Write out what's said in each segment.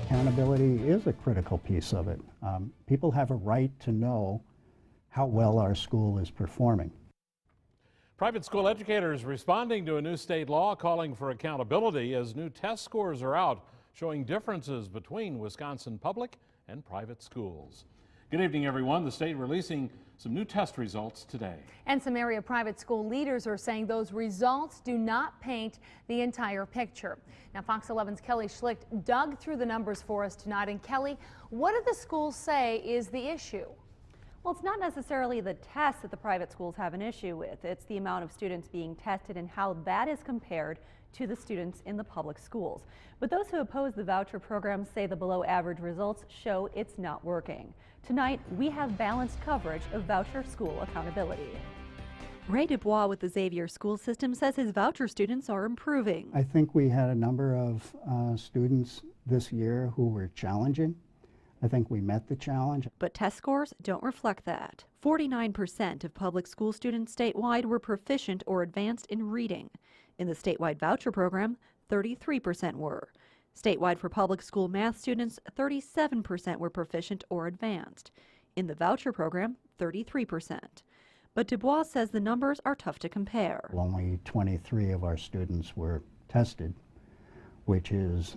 Accountability is a critical piece of it. People have a right to know how well our school is performing. Private school educators responding to a new state law calling for accountability as new test scores are out showing differences between Wisconsin public and private schools. Good evening, everyone. The state releasing some new test results today. And some area private school leaders are saying those results do not paint the entire picture. Now, Fox 11's Kelly Schlicht dug through the numbers for us tonight. And Kelly, what do the schools say is the issue? Well, it's not necessarily the tests that the private schools have an issue with. It's the amount of students being tested and how that is compared to the students in the public schools. But those who oppose the voucher program say the below average results show it's not working. Tonight, we have balanced coverage of voucher school accountability. Ray Dubois with the Xavier school system says his voucher students are improving. I think we had a number of students this year who were challenging. I think we met the challenge. But test scores don't reflect that. 49% of public school students statewide were proficient or advanced in reading. In the statewide voucher program, 33% were. Statewide for public school math students, 37% were proficient or advanced. In the voucher program, 33%. But Dubois says the numbers are tough to compare. Only 23 of our students were tested, which is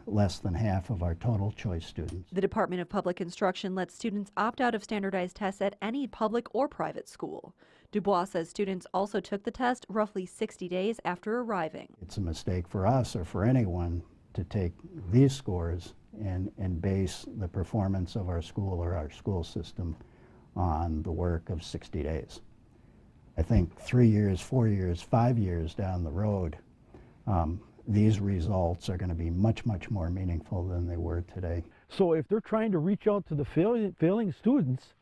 less than half of our total choice students. The Department of Public Instruction lets students opt out of standardized tests at any public or private school. Dubois says students also took the test roughly 60 days after arriving. It's a mistake for us or for anyone to take these scores and base the performance of our school or our school system on the work of 60 days. I think 3 years, 4 years, 5 years down the road, these results are going to be much, much more meaningful than they were today. So if they're trying to reach out to the failing students,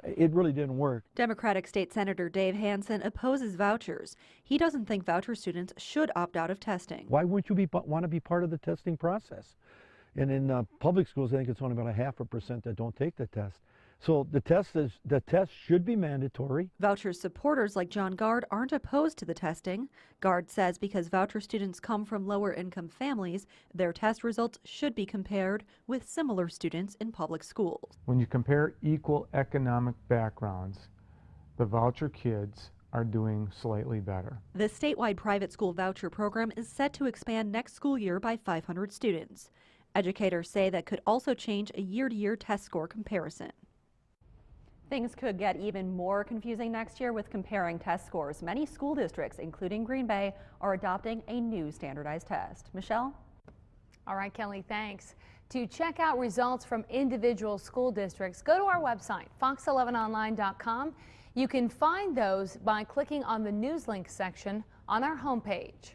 it really didn't work. Democratic State Senator Dave Hansen opposes vouchers. He doesn't think voucher students should opt out of testing. Why wouldn't you want to be part of the testing process? And in public schools, I think it's only about 0.5% that don't take the test. So the test should be mandatory. Voucher supporters like John Gard aren't opposed to the testing. Gard says because voucher students come from lower income families, their test results should be compared with similar students in public schools. When you compare equal economic backgrounds, the voucher kids are doing slightly better. The statewide private school voucher program is set to expand next school year by 500 students. Educators say that could also change a year-to-year test score comparison. Things could get even more confusing next year with comparing test scores. Many school districts, including Green Bay, are adopting a new standardized test. Michelle? All right, Kelly, thanks. To check out results from individual school districts, go to our website, fox11online.com. You can find those by clicking on the news link section on our homepage.